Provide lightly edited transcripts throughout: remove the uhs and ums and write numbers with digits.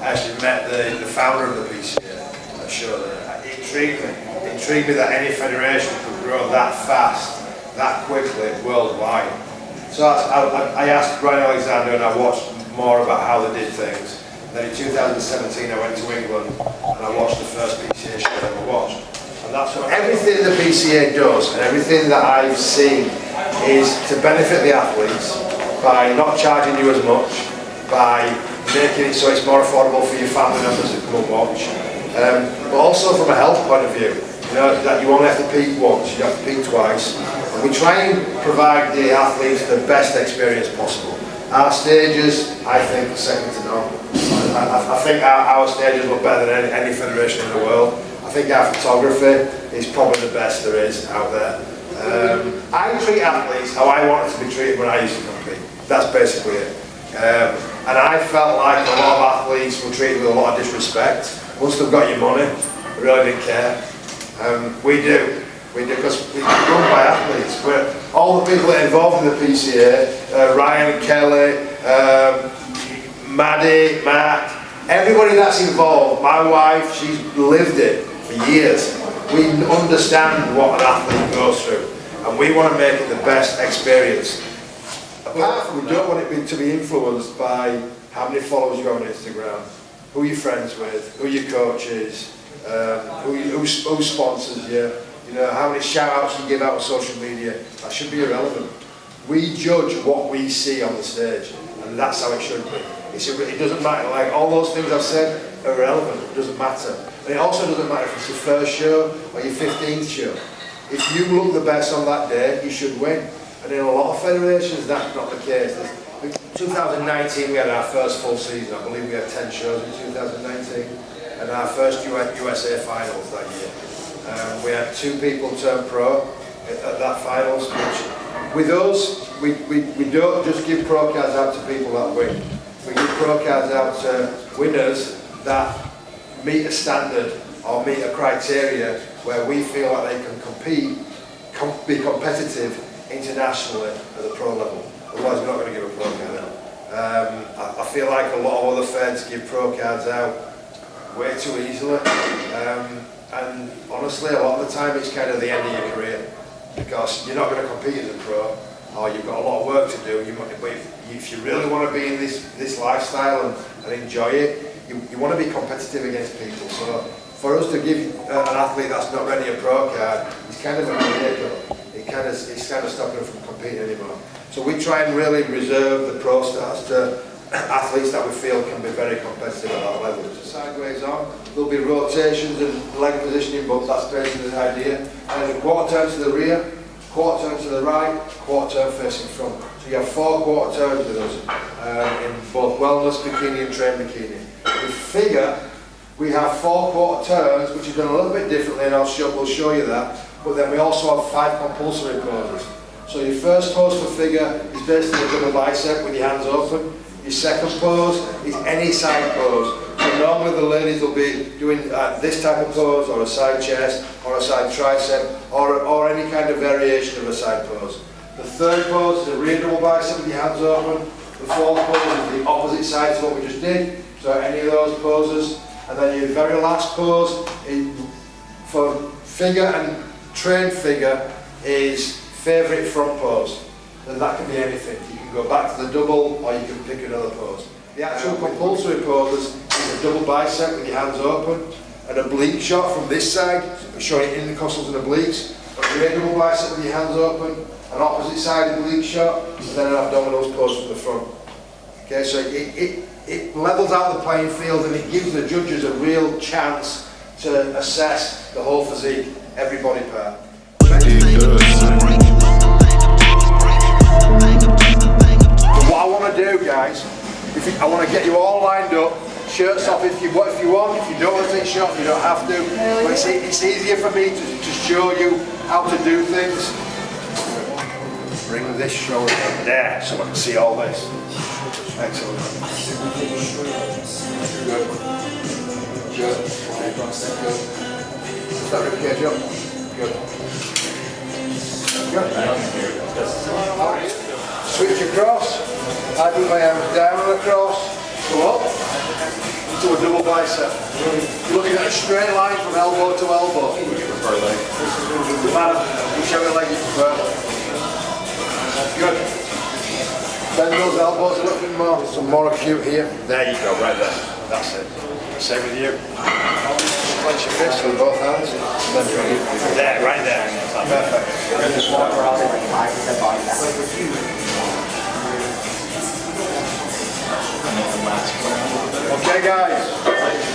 I actually met the founder of the PCA at show there. It intrigued me that any federation could grow that fast, that quickly, worldwide. So I asked Brian Alexander and I watched more about how they did things. Then in 2017 I went to England and I watched the first PCA show I ever watched. And that's what everything the PCA does and everything that I've seen is to benefit the athletes by not charging you as much, by making it so it's more affordable for your family members to come and watch. But also from a health point of view, you know, that you only have to peak once, you have to peak twice. And we try and provide the athletes the best experience possible. Our stages, I think, are second to none. I think our stages look better than any federation in the world. I think our photography is probably the best there is out there. I treat athletes how I wanted to be treated when I used to compete. That's basically it. And I felt like a lot of athletes were treated with a lot of disrespect. Once they've got your money, they really didn't care. We do because we're run by athletes. All the people that are involved in the PCA, Ryan, Kelly, Maddie, Matt, everybody that's involved, my wife, she's lived it for years. We understand what an athlete goes through and we want to make it the best experience. Apart from, we don't want it to be influenced by how many followers you have on Instagram, who you're friends with, who your coach is, who sponsors you, you know, how many shout-outs you give out on social media. That should be irrelevant. We judge what we see on the stage, and that's how it should be. It doesn't matter, like all those things I've said are irrelevant, it doesn't matter. And it also doesn't matter if it's your first show or your 15th show. If you look the best on that day, you should win. And in a lot of federations, that's not the case. In 2019, we had our first full season. I believe we had 10 shows in 2019. And our first USA finals that year. We had 2 people turn pro at that finals. Which, with us, we don't just give pro cards out to people that win. We give pro cards out to winners that meet a standard or meet a criteria where we feel like they can compete, be competitive internationally at the pro level. Otherwise we're not going to give a pro card out. I feel like a lot of other feds give pro cards out way too easily. And honestly, a lot of the time it's kind of the end of your career because you're not going to compete as a pro or you've got a lot of work to do. But if you really want to be in this lifestyle and enjoy it, you want to be competitive against people. So for us to give an athlete that's not ready a pro card, it's kind of a miracle. It's kind of stopping them from competing anymore. So we try and really reserve the pro stars to athletes that we feel can be very competitive at that level. So sideways on, there'll be rotations and leg positioning, but that's basically the idea. And a quarter turn to the rear, quarter turn to the right, quarter turn facing front. So you have 4 quarter turns with us in both wellness bikini and train bikini. With figure, we have 4 quarter turns, which is done a little bit differently, and we'll show you that. But then we also have 5 compulsory poses. So your first pose for figure is basically a double bicep with your hands open. Your second pose is any side pose. So normally the ladies will be doing this type of pose, or a side chest, or a side tricep, or any kind of variation of a side pose. The third pose is a rear double bicep with your hands open. The fourth pose is the opposite side to what we just did. So any of those poses. And then your very last pose for figure and trained figure is favourite front pose. And that can be anything. You can go back to the double or you can pick another pose. The actual compulsory poses is a double bicep with your hands open, an oblique shot from this side, showing intercostals and obliques, a rear double bicep with your hands open, an opposite side oblique shot, and then an abdominals pose from the front. Okay, so it levels out the playing field and it gives the judges a real chance to assess the whole physique, every body part. But what I want to do, guys, I want to get you all lined up, shirts off if you want, if you don't want to take shots, you don't have to. But it's easier for me to show you how to do things. Bring this shoulder there so I can see all this. Excellent. Good. Good. Good. Is that ribcage up? Good. Good. Switch across. I put my arms down and across. Go up. into a double bicep. You're looking at a straight line from elbow to elbow. Doesn't matter, whichever leg you prefer. Good. Bend those elbows a little bit more, some more acute here. There you go, right there. That's it. Same with you. Clench your fists with both hands. There, right there. Perfect. Okay guys,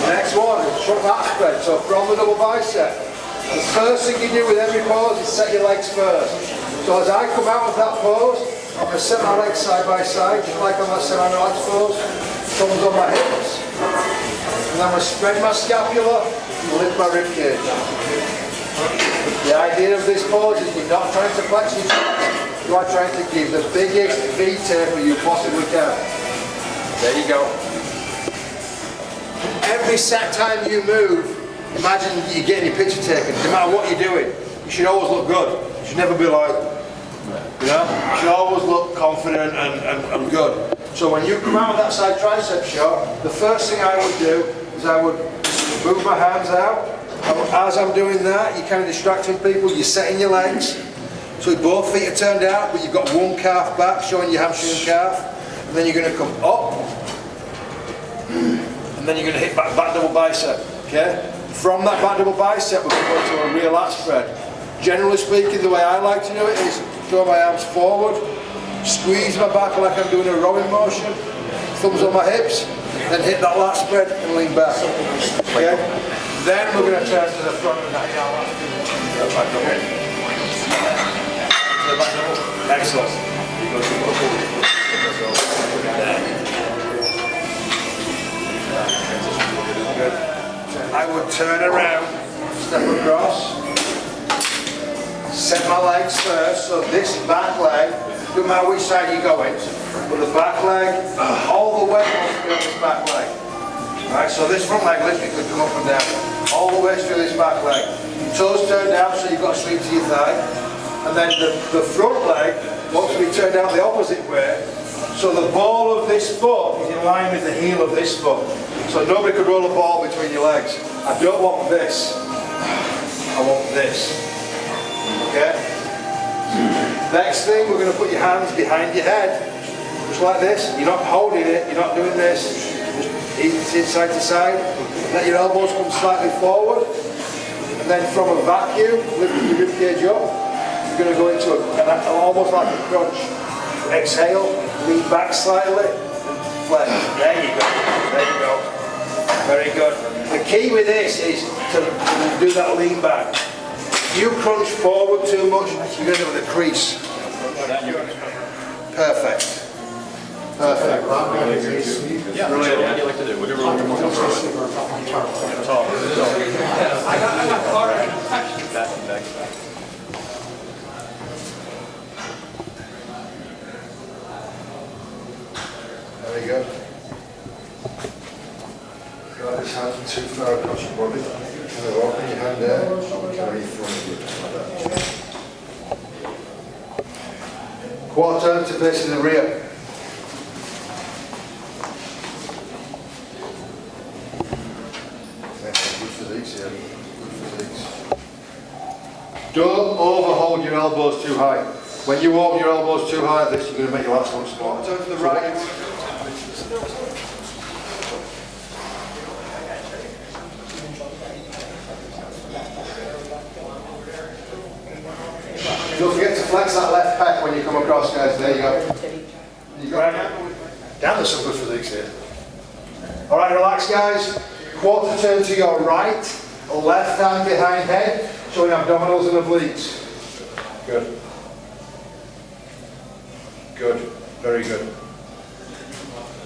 next one, front back spread. So from the double bicep, the first thing you do with every pose is set your legs first. So as I come out of that pose, I'm going to set my legs side by side, just like on that semi-relaxed pose. Thumbs on my hips. And I'm going to spread my scapula and lift my rib cage. The idea of this pose is you're not trying to flex your chest, you are trying to give the biggest V taper you possibly can. There you go. Every set time you move, imagine you're getting your picture taken. No matter what you're doing, you should always look good. You should never be like, you know, you should always look confident and good. So when you come out of that side tricep shot, the first thing I would do is I would move my hands out. As I'm doing that, you're kind of distracting people, you're setting your legs. So both feet are turned out, but you've got one calf back, showing your hamstring and calf. And then you're going to come up, and then you're going to hit back double bicep, okay? From that back double bicep, we're going to go to a real lat spread. Generally speaking, the way I like to do it is throw my arms forward, squeeze my back like I'm doing a rowing motion, thumbs on my hips, then hit that lat spread and lean back, okay? Then we're going to turn to the front of that back double. To the back double. Excellent. Good. I would turn around, step across, set my legs first, so this back leg, no matter which side you're going, but the back leg, all the way wants to be on this back leg. Right, so this front leg literally could come up and down, all the way through this back leg. Toes turned down, so you've got to sweep to your thigh. And then the front leg wants to be turned out the opposite way. So the ball of this foot is in line with the heel of this foot. So nobody could roll a ball between your legs. I don't want this. I want this. Okay? Next thing, we're going to put your hands behind your head. Just like this. You're not holding it. You're not doing this. Just ease side to side. Let your elbows come slightly forward. And then from a vacuum, lift your rib cage up. You're going to go into almost like a crunch. Exhale, lean back slightly, flex. There you go. There you go. Very good. The key with this is to do that lean back. If you crunch forward too much, you're going to have the crease. Perfect. Perfect. Yeah, what do you like to do? Whatever you want to do. There you go. Grab this hand too far across your body. Kind of open your hand there. Carry front like that. Quarter turn to facing the rear. Good physiques here. Good physiques. Don't overhold your elbows too high. When you open your elbows too high like this, you're going to make your lats look small. Turn to the right. Don't forget to flex that left pec when you come across, guys. There you go. You go. Down to some good physiques here. All right, relax, guys. Quarter turn to your right. Left hand behind head, showing abdominals and obliques. Good. Good. Very good.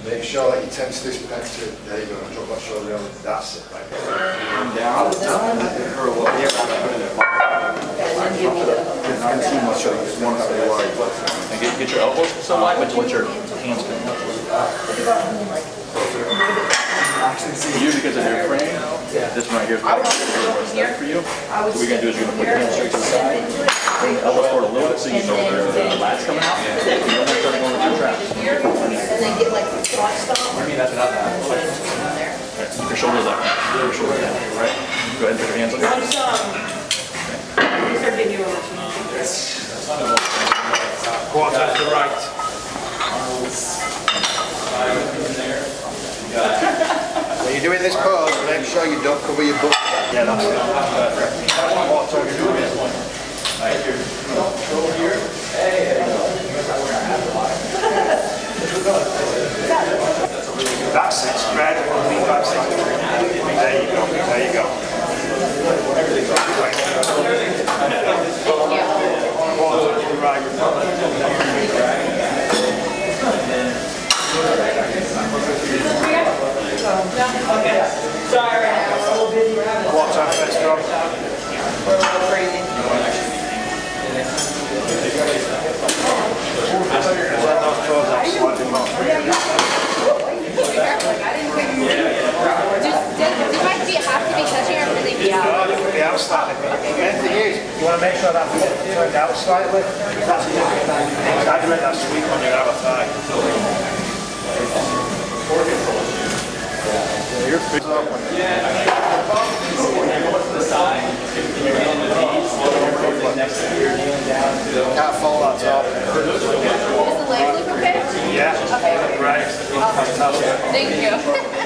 Make sure that you tense this pec too. There you go. Drop that shoulder down. That's it. Right there. Down. Or what? And get your elbows so wide, but let your hands go. You, because of your frame, this one right here is better for you. So what you're going to do is you're going to put your hands straight to the side, bring the elbows forward a little bit so you know the lats coming out. You don't have to start going with your traps. And then get like the squat stop. I mean, that's not that. your shoulders up. Your shoulders down. Right. Go ahead and put your hands on your hips. Quarter to the right. When you're doing this pose, make sure you don't cover your butt. Yeah, that's it. Perfect. Quarter to the right. That's it, spread. That's it. There you go. There you go. Quarter to the right. Quarter first drop. Let those toes out slightly more. Do my feet have to be touching or can they be out? No, they can be out slightly. The main thing is, you want to make sure that foot turned out slightly. That's it. Exaggerate that sweep on your outer thigh. Your feet open. Can't fall that top. Does the leg look okay? Yeah. Okay. Right. Fantastic. Thank you.